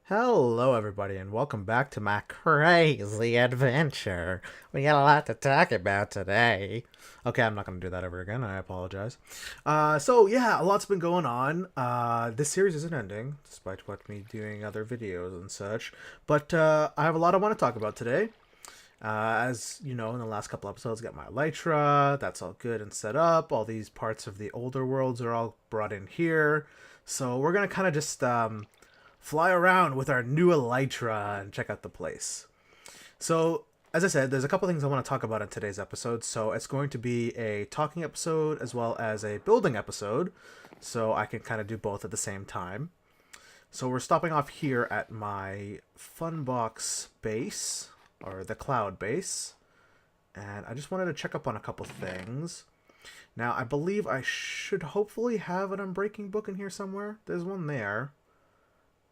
Hello, everybody, and welcome back to my crazy adventure. We got a lot to talk about today. Okay, I'm not going to do that ever again. I apologize. Yeah, a lot's been going on. This series isn't ending, despite what me doing other videos and such. But I have a lot I want to talk about today. As you know, in the last couple episodes, got my elytra. That's all good and set up. All these parts of the older worlds are all brought in here. So we're gonna kind of just fly around with our new elytra and check out the place. So, as I said, there's a couple things I want to talk about in today's episode. So it's going to be a talking episode as well as a building episode. So I can kind of do both at the same time. So we're stopping off here at my Funbox base, or the cloud base. And I just wanted to check up on a couple things. Now, I believe I should hopefully have an Unbreaking book in here somewhere. There's one there.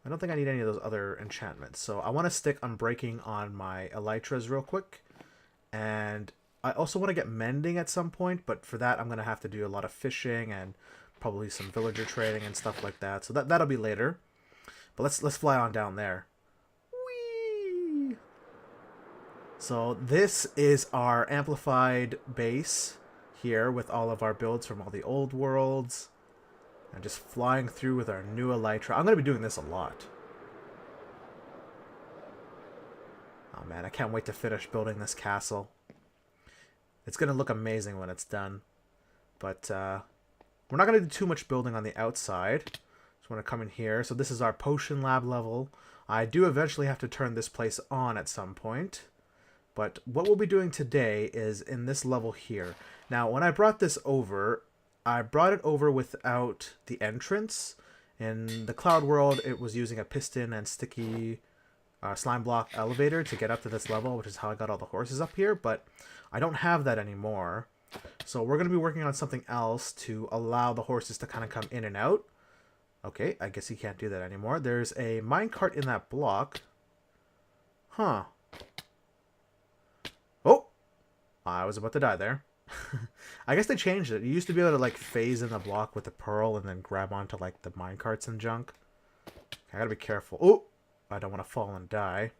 I don't think I need any of those other enchantments. So I want to stick Unbreaking on my elytras real quick. And I also want to get Mending at some point. But for that, I'm going to have to do a lot of fishing and probably some villager trading and stuff like that. So that'll be later. But let's fly on down there. Whee! So this is our amplified base here with all of our builds from all the old worlds. And just flying through with our new elytra. I'm going to be doing this a lot. Oh man, I can't wait to finish building this castle. It's going to look amazing when it's done. But we're not going to do too much building on the outside. Just want to come in here. So this is our potion lab level. I do eventually have to turn this place on at some point. But what we'll be doing today is in this level here. Now, when I brought this over, I brought it over without the entrance. In the Cloud World, it was using a piston and sticky slime block elevator to get up to this level, which is how I got all the horses up here, but I don't have that anymore. So we're going to be working on something else to allow the horses to kind of come in and out. Okay, I guess you can't do that anymore. There's a minecart in that block. Huh. Oh! I was about to die there. I guess they changed it. You used to be able to like phase in the block with the pearl and then grab onto like the minecarts and junk. I gotta be careful. Oh, I don't want to fall and die.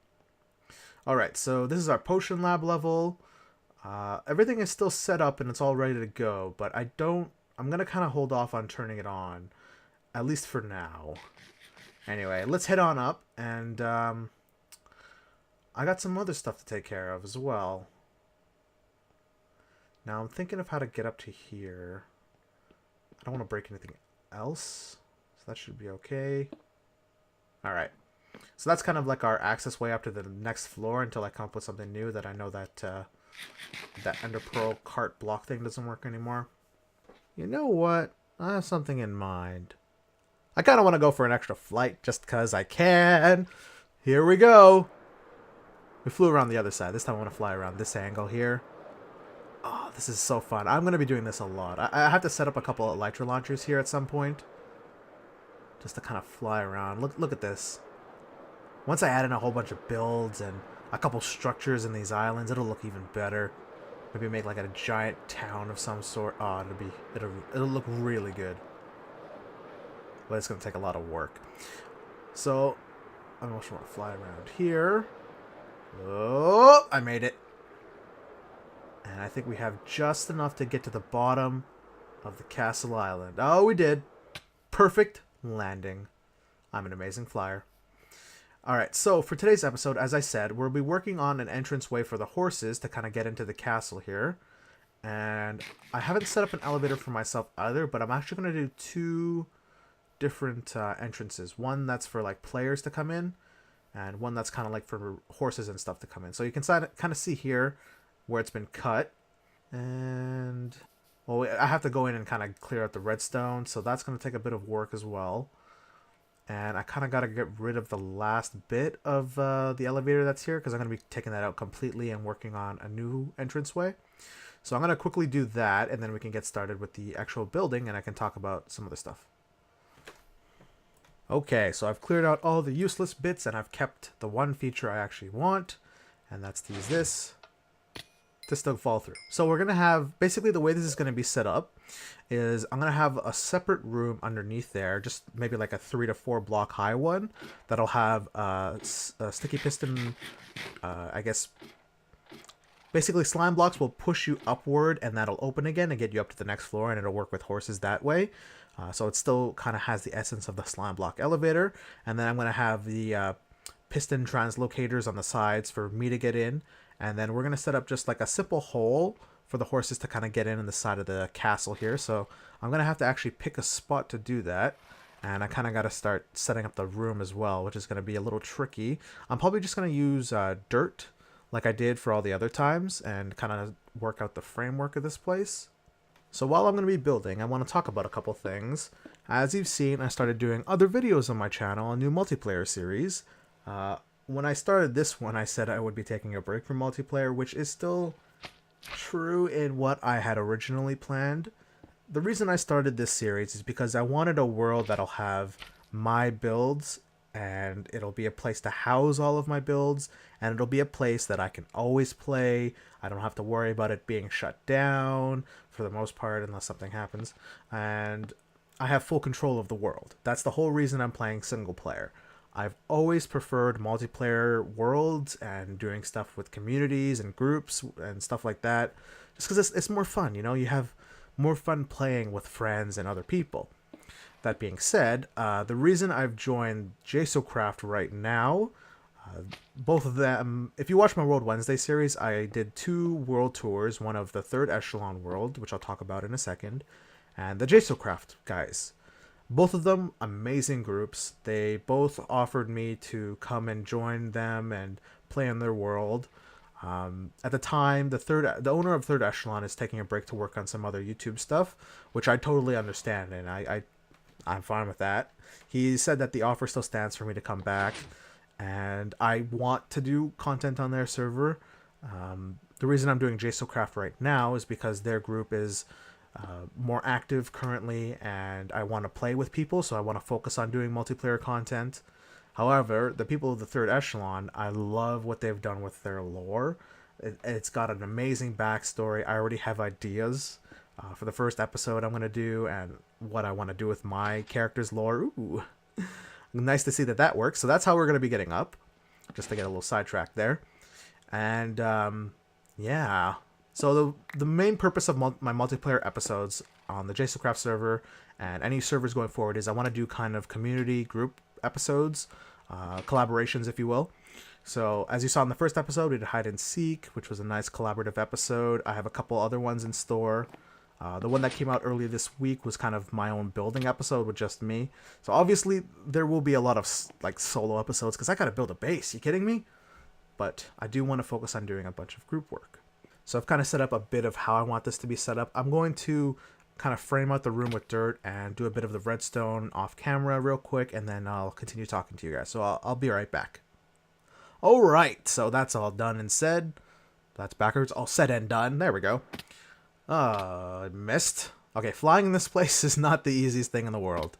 Alright, so this is our potion lab level. Everything is still set up and it's all ready to go, but I'm gonna kind of hold off on turning it on, at least for now. Anyway, let's head on up, and I got some other stuff to take care of as well. Now I'm thinking of how to get up to here. I don't want to break anything else, so that should be okay. Alright, so that's kind of like our access way up to the next floor until I come up with something new that I know that that Ender Pearl cart block thing doesn't work anymore. You know what? I have something in mind. I kind of want to go for an extra flight just because I can. Here we go. We flew around the other side. This time I want to fly around this angle here. Oh, this is so fun. I'm going to be doing this a lot. I have to set up a couple of elytra launchers here at some point. Just to kind of fly around. Look at this. Once I add in a whole bunch of builds and a couple structures in these islands, it'll look even better. Maybe make like a giant town of some sort. Oh, it'll look really good. But it's going to take a lot of work. So, I also want to fly around here. Oh, I made it. And I think we have just enough to get to the bottom of the castle island. Oh, we did. Perfect landing. I'm an amazing flyer. Alright, so for today's episode, as I said, we'll be working on an entranceway for the horses to kind of get into the castle here. And I haven't set up an elevator for myself either, but I'm actually going to do two different entrances. One that's for like players to come in, and one that's kind of like for horses and stuff to come in. So you can kind of see here where it's been cut, and well, I have to go in and kind of clear out the redstone, so that's going to take a bit of work as well. And I kind of got to get rid of the last bit of the elevator that's here, because I'm going to be taking that out completely and working on a new entranceway. So I'm going to quickly do that, and then we can get started with the actual building, and I can talk about some other stuff. Okay, so I've cleared out all the useless bits, and I've kept the one feature I actually want, and that's to use this. to still fall through. So we're going to have, basically the way this is going to be set up is I'm going to have a separate room underneath there, just maybe like a 3 to 4 block high one that'll have a sticky piston, I guess. Basically, slime blocks will push you upward, and that'll open again and get you up to the next floor, and it'll work with horses that way. So it still kind of has the essence of the slime block elevator. And then I'm going to have the piston translocators on the sides for me to get in. And then we're going to set up just like a simple hole for the horses to kind of get in the side of the castle here. So I'm going to have to actually pick a spot to do that. And I kind of got to start setting up the room as well, which is going to be a little tricky. I'm probably just going to use dirt like I did for all the other times and kind of work out the framework of this place. So while I'm going to be building, I want to talk about a couple things. As you've seen, I started doing other videos on my channel, a new multiplayer series. When I started this one, I said I would be taking a break from multiplayer, which is still true in what I had originally planned. The reason I started this series is because I wanted a world that'll have my builds, and it'll be a place to house all of my builds, and it'll be a place that I can always play. I don't have to worry about it being shut down for the most part unless something happens, and I have full control of the world. That's the whole reason I'm playing single player. I've always preferred multiplayer worlds and doing stuff with communities and groups and stuff like that, just because it's more fun. You know, you have more fun playing with friends and other people. That being said, the reason I've joined Jsocraft right now, both of them, if you watch my World Wednesday series, I did 2 world tours, one of the 3rd Echelon world, which I'll talk about in a second, and the Jsocraft guys. Both of them, amazing groups. They both offered me to come and join them and play in their world. At the time, the owner of 3rd Echelon is taking a break to work on some other YouTube stuff, which I totally understand, and I'm fine with that. He said that the offer still stands for me to come back, and I want to do content on their server. The reason I'm doing Jsocraft right now is because their group is more active currently, and I want to play with people, so I want to focus on doing multiplayer content. However, the people of the 3rd Echelon, I love what they've done with their lore. It's got an amazing backstory. I already have ideas for the first episode I'm going to do and what I want to do with my character's lore. Ooh, nice to see that works. So that's how we're going to be getting up, just to get a little sidetracked there. And yeah, so the main purpose of my multiplayer episodes on the Jsocraft server and any servers going forward is I want to do kind of community group episodes, collaborations, if you will. So as you saw in the first episode, we did hide and seek, which was a nice collaborative episode. I have a couple other ones in store. The one that came out earlier this week was kind of my own building episode with just me. So obviously there will be a lot of like solo episodes because I gotta build a base. You kidding me? But I do want to focus on doing a bunch of group work. So I've kind of set up a bit of how I want this to be set up. I'm going to kind of frame out the room with dirt and do a bit of the redstone off camera real quick, and then I'll continue talking to you guys. So I'll be right back. Alright, so that's all done and said. That's backwards. All said and done. There we go. I missed. Okay, flying in this place is not the easiest thing in the world.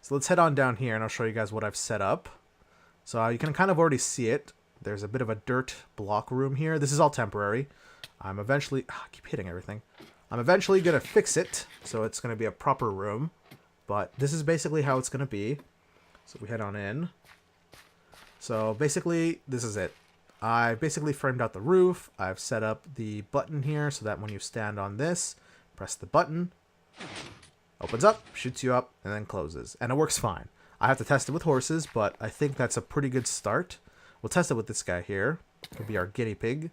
So let's head on down here and I'll show you guys what I've set up. So you can kind of already see it. There's a bit of a dirt block room here. This is all temporary. I'm eventually... I keep hitting everything. I'm eventually going to fix it, so it's going to be a proper room. But this is basically how it's going to be. So we head on in. So basically, this is it. I basically framed out the roof. I've set up the button here so that when you stand on this, press the button, opens up, shoots you up, and then closes. And it works fine. I have to test it with horses, but I think that's a pretty good start. We'll test it with this guy here. It'll be our guinea pig.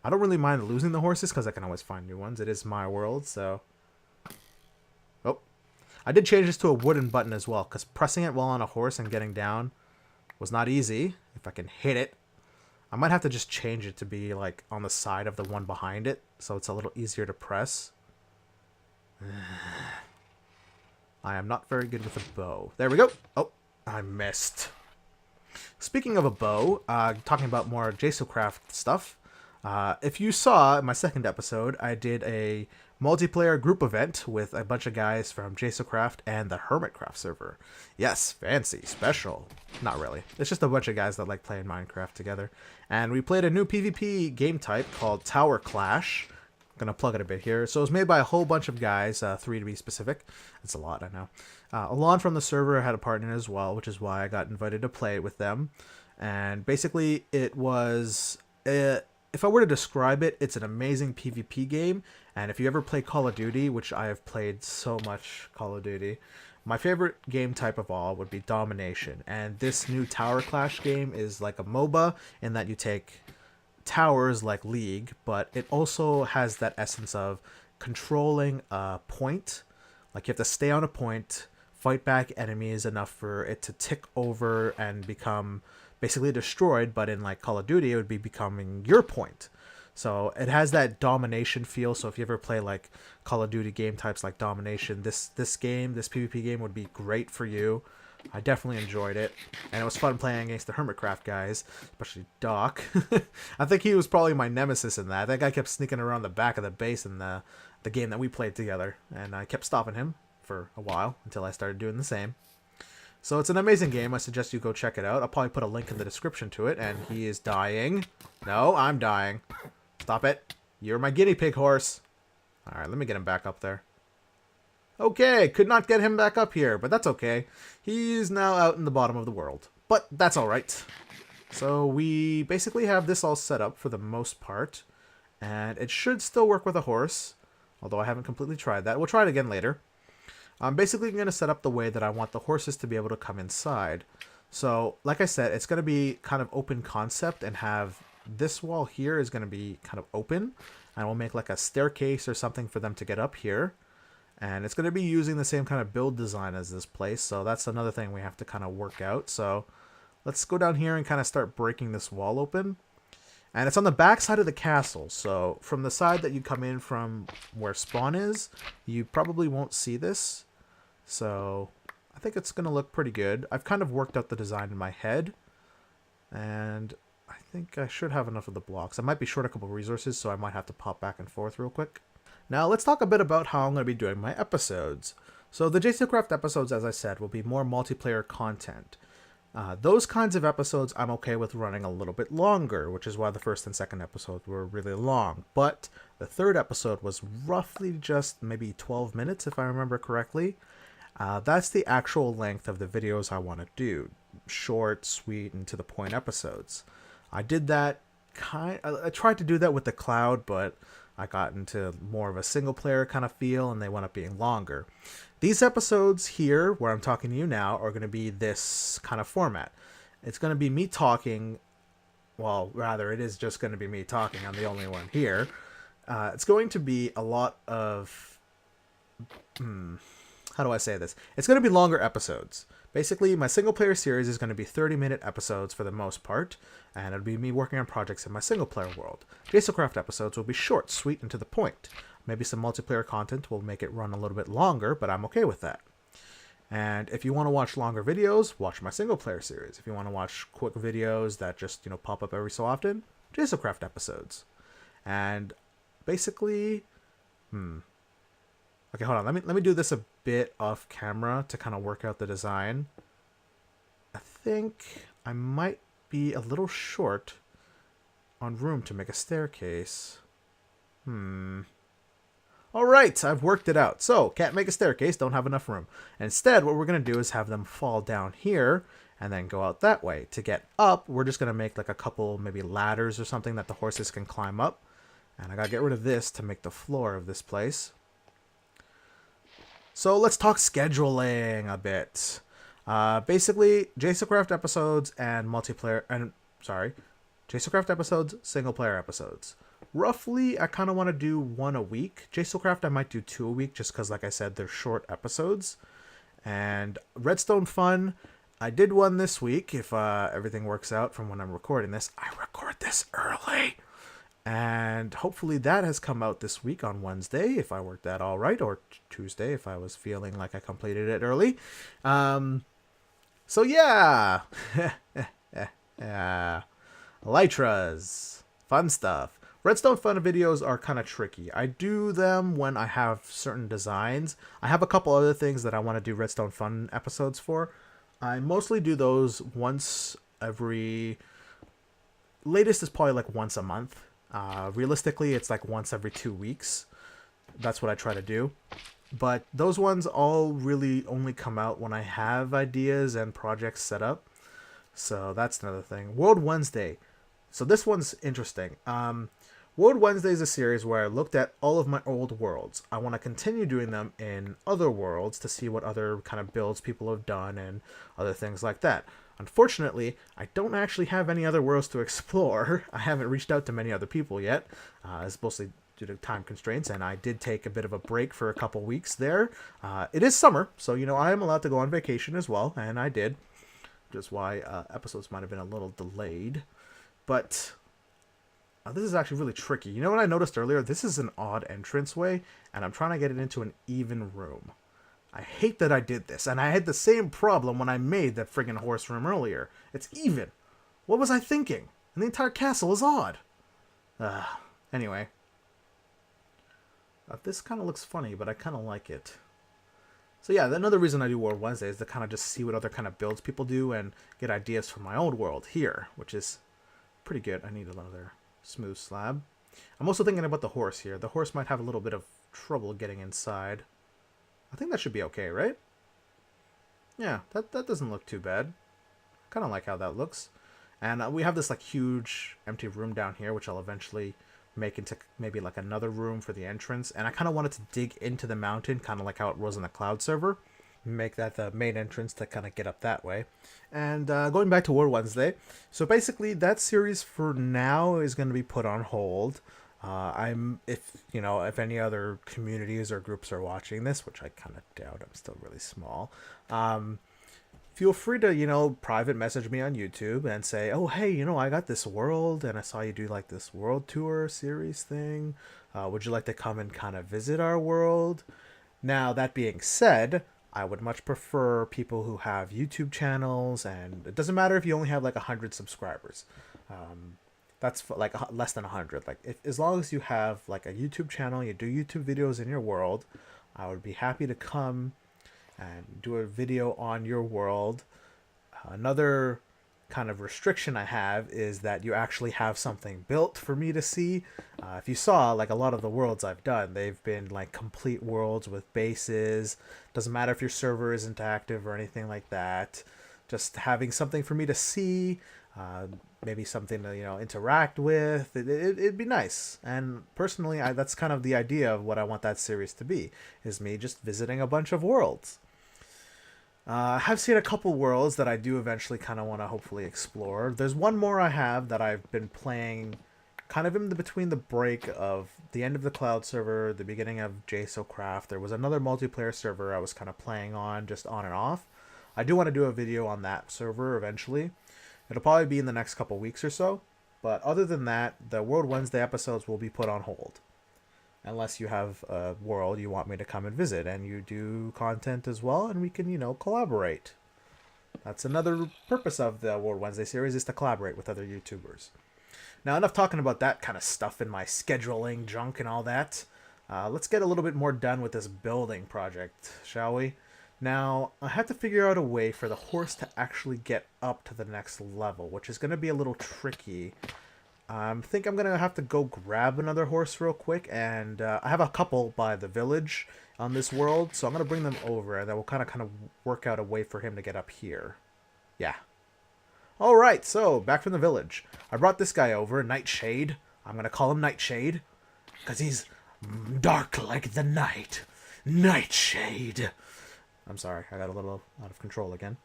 I don't really mind losing the horses because I can always find new ones. It is my world, so... Oh. I did change this to a wooden button as well, because pressing it while on a horse and getting down was not easy, if I can hit it. I might have to just change it to be like on the side of the one behind it, so it's a little easier to press. I am not very good with a bow. There we go. Oh, I missed. Speaking of a bow, talking about more Jsocraft stuff, if you saw in my second episode, I did a multiplayer group event with a bunch of guys from Jsocraft and the Hermitcraft server. Yes, fancy, special. not really. It's just a bunch of guys that like playing Minecraft together. And we played a new PvP game type called Tower Clash. I'm gonna plug it a bit here. So it was made by a whole bunch of guys, 3 to be specific. It's a lot, I know. Alon from the server had a part in it as well, which is why I got invited to play it with them. And basically it was... if I were to describe it, it's an amazing PvP game. And if you ever play Call of Duty, which I have played so much Call of Duty, my favorite game type of all would be Domination. And this new Tower Clash game is like a MOBA in that you take towers like League, but it also has that essence of controlling a point. Like you have to stay on a point, fight back enemies enough for it to tick over and become basically destroyed, but in like Call of Duty it would be becoming your point. So it has that domination feel. So if you ever play like Call of Duty game types like Domination, this PvP game would be great for you. I definitely enjoyed it, and it was fun playing against the Hermitcraft guys, especially Doc. I think he was probably my nemesis in that. That guy kept sneaking around the back of the base in the game that we played together, and I kept stopping him for a while until I started doing the same. So it's an amazing game. I suggest you go check it out. I'll probably put a link in the description to it, and he is dying. No, I'm dying. Stop it. You're my guinea pig horse. Alright, let me get him back up there. Okay, could not get him back up here, but that's okay. He's now out in the bottom of the world. But that's alright. So we basically have this all set up for the most part. And it should still work with a horse, although I haven't completely tried that. We'll try it again later. I'm basically going to set up the way that I want the horses to be able to come inside. So, like I said, it's going to be kind of open concept and have this wall here is going to be kind of open. And we'll make like a staircase or something for them to get up here. And it's going to be using the same kind of build design as this place. So that's another thing we have to kind of work out. So let's go down here and kind of start breaking this wall open. And it's on the back side of the castle. So from the side that you come in from where spawn is, you probably won't see this. So I think it's going to look pretty good. I've kind of worked out the design in my head. And I think I should have enough of the blocks. I might be short a couple of resources, so I might have to pop back and forth real quick. Now let's talk a bit about how I'm going to be doing my episodes. So the Jsocraft episodes, as I said, will be more multiplayer content. Those kinds of episodes I'm okay with running a little bit longer, which is why the first and second episodes were really long. But the third episode was roughly just maybe 12 minutes, if I remember correctly. That's the actual length of the videos I want to do. Short, sweet, and to the point episodes. I did that I tried to do that with the Cloud, but I got into more of a single player kind of feel, and they wound up being longer. These episodes here, where I'm talking to you now, are going to be this kind of format. It's going to be me talking, well, rather, it is just going to be me talking. I'm the only one here. It's going to be a lot of, how do I say this? It's going to be longer episodes. Basically, my single player series is going to be 30-minute episodes for the most part, and it'll be me working on projects in my single player world. Jsocraft episodes will be short, sweet, and to the point. Maybe some multiplayer content will make it run a little bit longer, but I'm okay with that. And if you want to watch longer videos, watch my single player series. If you want to watch quick videos that just, pop up every so often, Jsocraft episodes. And basically, okay, hold on. Let me do this a bit off camera to kind of work out the design. I think I might be a little short on room to make a staircase. Alright, I've worked it out. So, can't make a staircase, don't have enough room. Instead, what we're going to do is have them fall down here and then go out that way. To get up, we're just going to make like a couple maybe ladders or something that the horses can climb up. And I got to get rid of this to make the floor of this place. So let's talk scheduling a bit. Basically, Jsocraft episodes and Jsocraft episodes, single player episodes. Roughly, I kind of want to do one a week. Jsocraft, I might do 2 a week just because, like I said, they're short episodes. And Redstone Fun, I did one this week if everything works out from when I'm recording this. I record this early. And hopefully that has come out this week on Wednesday, if I worked that all right, or Tuesday, if I was feeling like I completed it early. So yeah, Elytras, fun stuff. Redstone Fun videos are kind of tricky. I do them when I have certain designs. I have a couple other things that I want to do Redstone Fun episodes for. I mostly do those once every... Latest is probably like once a month. Realistically, it's like once every 2 weeks. That's what I try to do. But those ones all really only come out when I have ideas and projects set up. So that's another thing. World Wednesday. So this one's interesting. World Wednesday is a series where I looked at all of my old worlds. I want to continue doing them in other worlds to see what other kind of builds people have done and other things like that. Unfortunately, I don't actually have any other worlds to explore. I haven't reached out to many other people yet. It's mostly due to time constraints, and I did take a bit of a break for a couple weeks there. It is summer, so, you know, I am allowed to go on vacation as well, and I did. Which is why episodes might have been a little delayed. But this is actually really tricky. You know what I noticed earlier? This is an odd entranceway, and I'm trying to get it into an even room. I hate that I did this, and I had the same problem when I made that friggin' horse room earlier. It's even. What was I thinking? And the entire castle is odd. Anyway. This kind of looks funny, but I kind of like it. So yeah, another reason I do World Wednesday is to kind of just see what other kind of builds people do and get ideas from my old world here, which is pretty good. I need another smooth slab. I'm also thinking about the horse here. The horse might have a little bit of trouble getting inside. I think that should be okay, right? Yeah, that doesn't look too bad. Kind of like how that looks. And we have this like huge empty room down here, which I'll eventually make into maybe like another room for the entrance. And I kind of wanted to dig into the mountain, kind of like how it was in the cloud server. Make that the main entrance to kind of get up that way. And going back to World Wednesday. So basically that series for now is going to be put on hold. If any other communities or groups are watching this, which I kind of doubt, I'm still really small. Feel free to, private message me on YouTube and say, oh, hey, I got this world and I saw you do like this world tour series thing. Would you like to come and kind of visit our world? Now, that being said, I would much prefer people who have YouTube channels, and it doesn't matter if you only have like 100 subscribers. That's like less than 100. Like, as long as you have like a YouTube channel, you do YouTube videos in your world, I would be happy to come and do a video on your world. Another kind of restriction I have is that you actually have something built for me to see. If you saw, like, a lot of the worlds I've done, they've been like complete worlds with bases. Doesn't matter if your server isn't active or anything like that. Just having something for me to see, maybe something to interact with. It'd be nice. And personally, that's kind of the idea of what I want that series to be, is me just visiting a bunch of worlds. I have seen a couple worlds that I do eventually kind of want to hopefully explore. There's one more I have that I've been playing kind of in between the break of the end of the cloud server, the beginning of Jsocraft. There was another multiplayer server I was kind of playing on, just on and off. I do want to do a video on that server eventually. It'll probably be in the next couple weeks or so. But other than that, the World Wednesday episodes will be put on hold. Unless you have a world you want me to come and visit, and you do content as well, and we can, collaborate. That's another purpose of the World Wednesday series, is to collaborate with other YouTubers. Now, enough talking about that kind of stuff in my scheduling junk and all that. Let's get a little bit more done with this building project, shall we? Now, I have to figure out a way for the horse to actually get up to the next level, which is going to be a little tricky. I think I'm going to have to go grab another horse real quick, and I have a couple by the village on this world, so I'm going to bring them over, and then we'll kind of work out a way for him to get up here. Yeah. Alright, so, back from the village. I brought this guy over, Nightshade. I'm going to call him Nightshade, because he's dark like the night. Nightshade. I'm sorry, I got a little out of control again.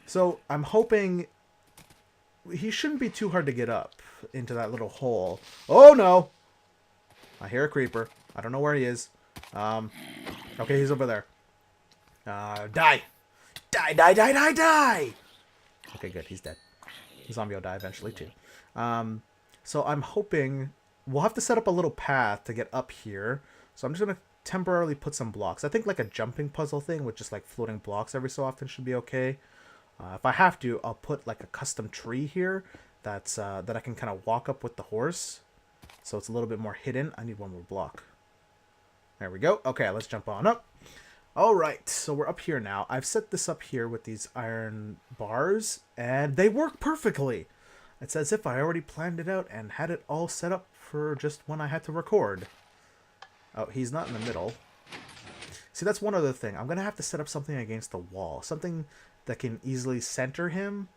So, I'm hoping he shouldn't be too hard to get up into that little hole. Oh no! I hear a creeper. I don't know where he is. Okay, he's over there. Die! Die, die, die, die, die! Okay, good, he's dead. The zombie will die eventually too. So I'm hoping we'll have to set up a little path to get up here. So I'm just gonna temporarily put some blocks. I think like a jumping puzzle thing with just like floating blocks every so often should be okay. If I have to, I'll put like a custom tree here that's that I can kind of walk up with the horse, so it's a little bit more hidden. I need one more block. There we go. Okay, let's jump on up. Alright, so we're up here now. I've set this up here with these iron bars, and they work perfectly. It's as if I already planned it out and had it all set up for just when I had to record. Oh, he's not in the middle. See, that's one other thing. I'm going to have to set up something against the wall. Something that can easily center him.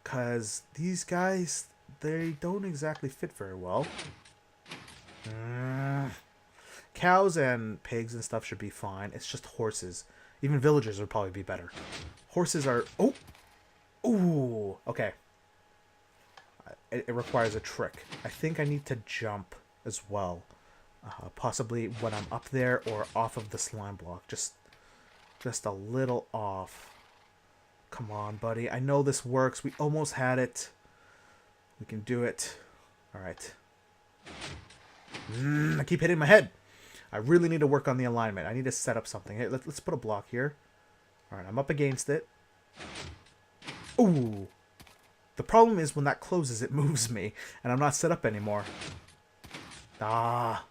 Because these guys, they don't exactly fit very well. Cows and pigs and stuff should be fine. It's just horses. Even villagers would probably be better. Horses are... Oh! Ooh! Okay. It requires a trick. I think I need to jump as well. Possibly when I'm up there or off of the slime block. Just a little off. Come on, buddy. I know this works. We almost had it. We can do it. Alright. I keep hitting my head. I really need to work on the alignment. I need to set up something. Hey, let's put a block here. Alright, I'm up against it. Ooh. The problem is when that closes, it moves me. And I'm not set up anymore. Ah.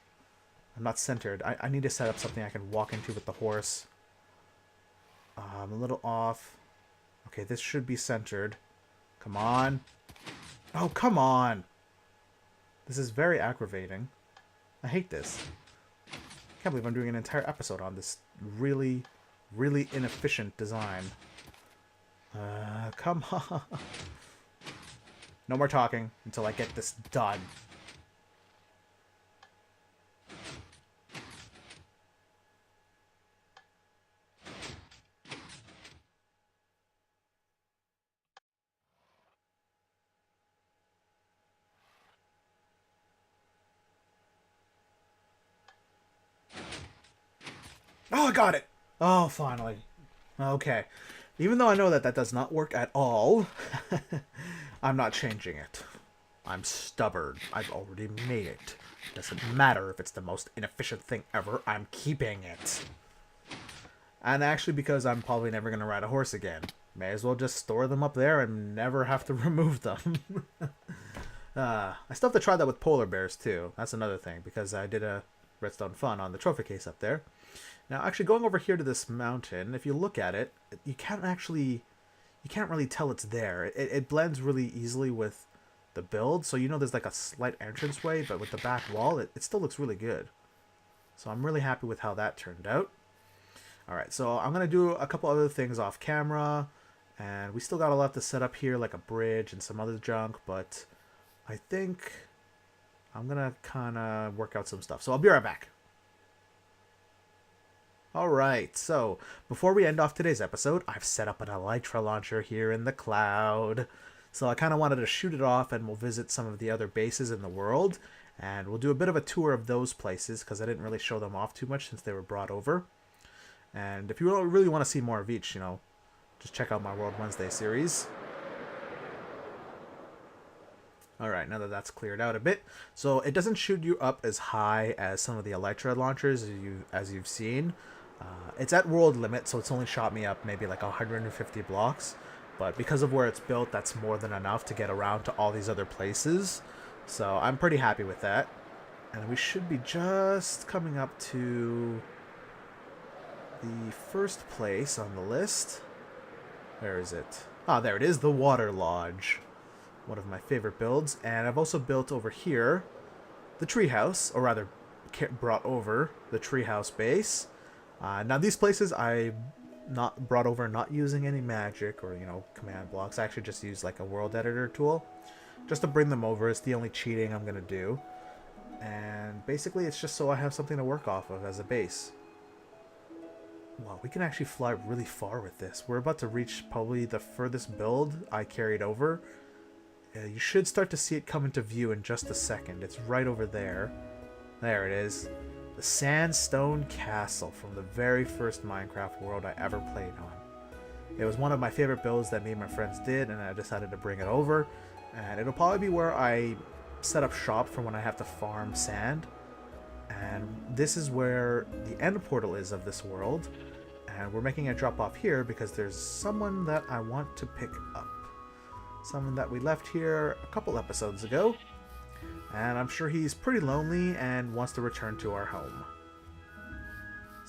I'm not centered. I need to set up something I can walk into with the horse. I'm a little off. Okay, this should be centered. Come on. Oh, come on. This is very aggravating. I hate this. I can't believe I'm doing an entire episode on this really, really inefficient design. Come on. No more talking until I get this done. Oh, I got it! Oh, finally. Okay. Even though I know that that does not work at all, I'm not changing it. I'm stubborn. I've already made it. Doesn't matter if it's the most inefficient thing ever, I'm keeping it. And actually, because I'm probably never going to ride a horse again, may as well just store them up there and never have to remove them. I still have to try that with polar bears, too. That's another thing, because I did a redstone fun on the trophy case up there. Now, actually, going over here to this mountain, if you look at it, you can't really tell it's there. It blends really easily with the build, so you know there's like a slight entranceway, but with the back wall, it still looks really good. So I'm really happy with how that turned out. Alright, so I'm going to do a couple other things off camera, and we still got a lot to set up here, like a bridge and some other junk, but I think I'm going to kind of work out some stuff. So I'll be right back. Alright, so before we end off today's episode, I've set up an elytra launcher here in the cloud. So I kind of wanted to shoot it off, and we'll visit some of the other bases in the world, and we'll do a bit of a tour of those places, because I didn't really show them off too much since they were brought over. And if you really want to see more of each, just check out my World Wednesday series. Alright, now that that's cleared out a bit. So it doesn't shoot you up as high as some of the elytra launchers as you've seen. It's at world limit, so it's only shot me up maybe like 150 blocks. But because of where it's built, that's more than enough to get around to all these other places. So I'm pretty happy with that. And we should be just coming up to the first place on the list. Where is it? Ah, there it is, the Water Lodge. One of my favorite builds. And I've also built over here the treehouse, or rather brought over the treehouse base. Now these places I not brought over not using any magic or command blocks. I actually just used like a world editor tool just to bring them over. It's the only cheating I'm gonna do, and basically it's just so I have something to work off of as a base. Wow, we can actually fly really far with this. We're about to reach probably the furthest build I carried over. You should start to see it come into view in just a second. It's right over there. There it is. The Sandstone Castle from the very first Minecraft world I ever played on. It was one of my favorite builds that me and my friends did, and I decided to bring it over. And it'll probably be where I set up shop for when I have to farm sand. And this is where the end portal is of this world. And we're making a drop off here because there's someone that I want to pick up. Someone that we left here a couple episodes ago. And I'm sure he's pretty lonely and wants to return to our home.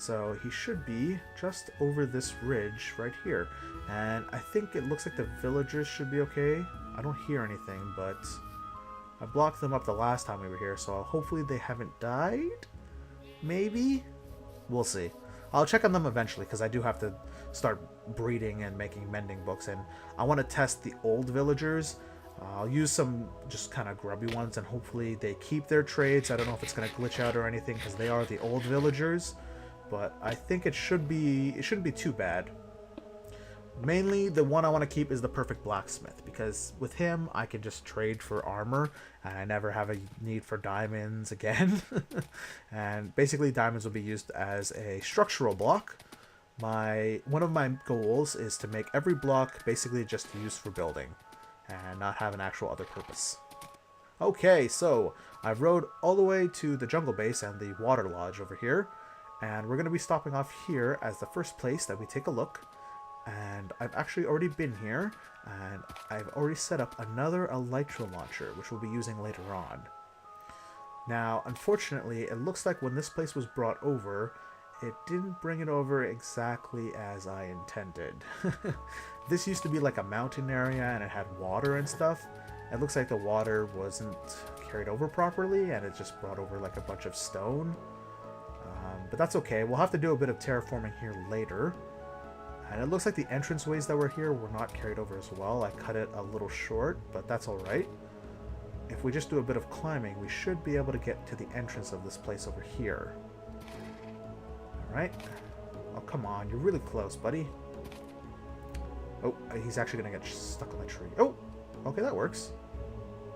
So he should be just over this ridge right here. And I think it looks like the villagers should be okay. I don't hear anything, but I blocked them up the last time we were here, so hopefully they haven't died? Maybe? We'll see. I'll check on them eventually, because I do have to start breeding and making mending books, and I want to test the old villagers. I'll use some just kind of grubby ones, and hopefully they keep their trades. I don't know if it's going to glitch out or anything, because they are the old villagers, but I think it shouldn't be too bad. Mainly, the one I want to keep is the perfect blacksmith, because with him, I can just trade for armor, and I never have a need for diamonds again. And basically, diamonds will be used as a structural block. One of my goals is to make every block basically just used for building, and not have an actual other purpose. Okay, so I've rode all the way to the jungle base and the water lodge over here, and we're going to be stopping off here as the first place that we take a look. And I've actually already been here, and I've already set up another elytra launcher, which we'll be using later on. Now, unfortunately, it looks like when this place was brought over, it didn't bring it over exactly as I intended. This used to be like a mountain area, and it had water and stuff. It looks like the water wasn't carried over properly, and it just brought over like a bunch of stone. But that's okay. We'll have to do a bit of terraforming here later. And it looks like the entranceways that were here were not carried over as well. I cut it a little short, but that's alright. If we just do a bit of climbing, we should be able to get to the entrance of this place over here. Alright. Oh, come on. You're really close, buddy. Oh, he's actually going to get stuck on the tree. Oh! Okay, that works.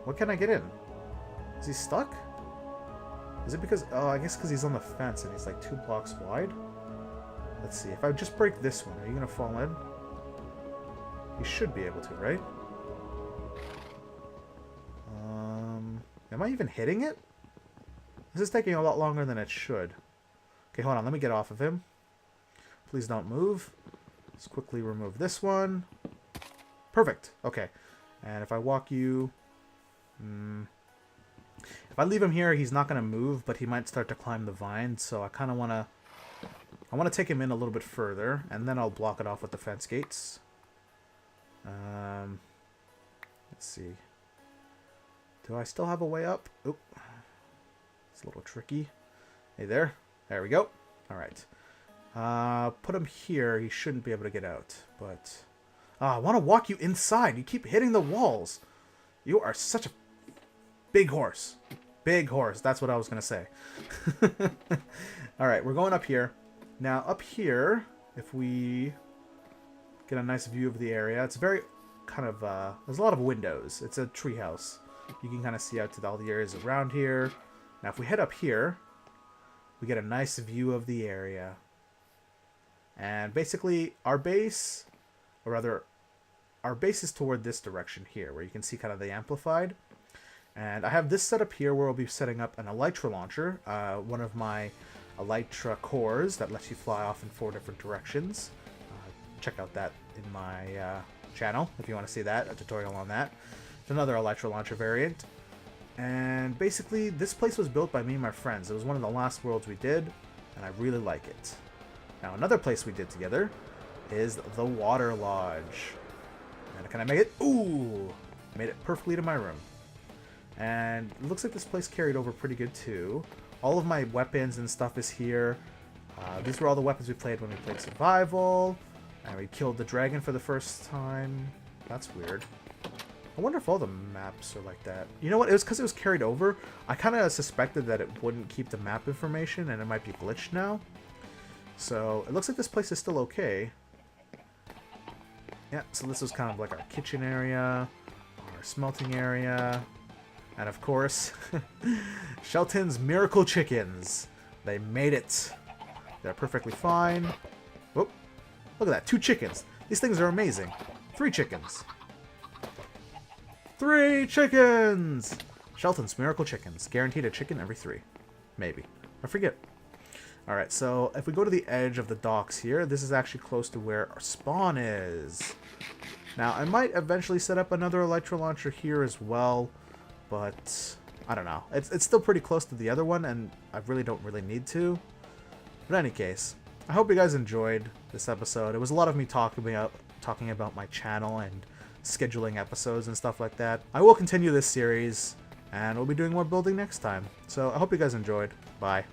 What can I get in? Is he stuck? Is it because... Oh, I guess because he's on the fence and he's like 2 blocks wide. Let's see, if I just break this one, are you going to fall in? You should be able to, right? Am I even hitting it? This is taking a lot longer than it should. Okay, hold on, let me get off of him. Please don't move. Let's quickly remove this one. Perfect, okay. And if I walk you... If I leave him here, he's not going to move, but he might start to climb the vine, so I kind of want to... I want to take him in a little bit further, and then I'll block it off with the fence gates. Let's see. Do I still have a way up? Oop. It's a little tricky. Hey there. There we go. Alright. Put him here. He shouldn't be able to get out. But I want to walk you inside. You keep hitting the walls. You are such a big horse. Big horse. That's what I was going to say. Alright, we're going up here. Now, up here, if we get a nice view of the area, it's very kind of, there's a lot of windows. It's a treehouse. You can kind of see out to all the areas around here. Now, if we head up here, we get a nice view of the area. And basically, our base, or rather, our base is toward this direction here, where you can see kind of the amplified. And I have this set up here where we'll be setting up an elytra launcher, one of my elytra cores that lets you fly off in 4 different directions. Check out that in my channel if you want to see that, a tutorial on that. It's another elytra launcher variant. And basically, this place was built by me and my friends. It was one of the last worlds we did, and I really like it. Now, another place we did together is the Water Lodge. And can I make it? Ooh! Made it perfectly to my room. And it looks like this place carried over pretty good, too. All of my weapons and stuff is here. These were all the weapons we played when we played Survival. And we killed the dragon for the first time. That's weird. I wonder if all the maps are like that. You know what? It was because it was carried over. I kind of suspected that it wouldn't keep the map information and it might be glitched now. So it looks like this place is still okay. Yeah, so this was kind of like our kitchen area, our smelting area. And of course, Shelton's Miracle Chickens. They made it. They're perfectly fine. Whoop. Look at that. 2 chickens. These things are amazing. 3 chickens. 3 chickens! Shelton's Miracle Chickens. Guaranteed a chicken every 3. Maybe. I forget. Alright, so if we go to the edge of the docks here, this is actually close to where our spawn is. Now, I might eventually set up another elytra launcher here as well. But I don't know. It's still pretty close to the other one, and I really don't need to. But in any case, I hope you guys enjoyed this episode. It was a lot of me talking about my channel and scheduling episodes and stuff like that. I will continue this series, and we'll be doing more building next time. So I hope you guys enjoyed. Bye.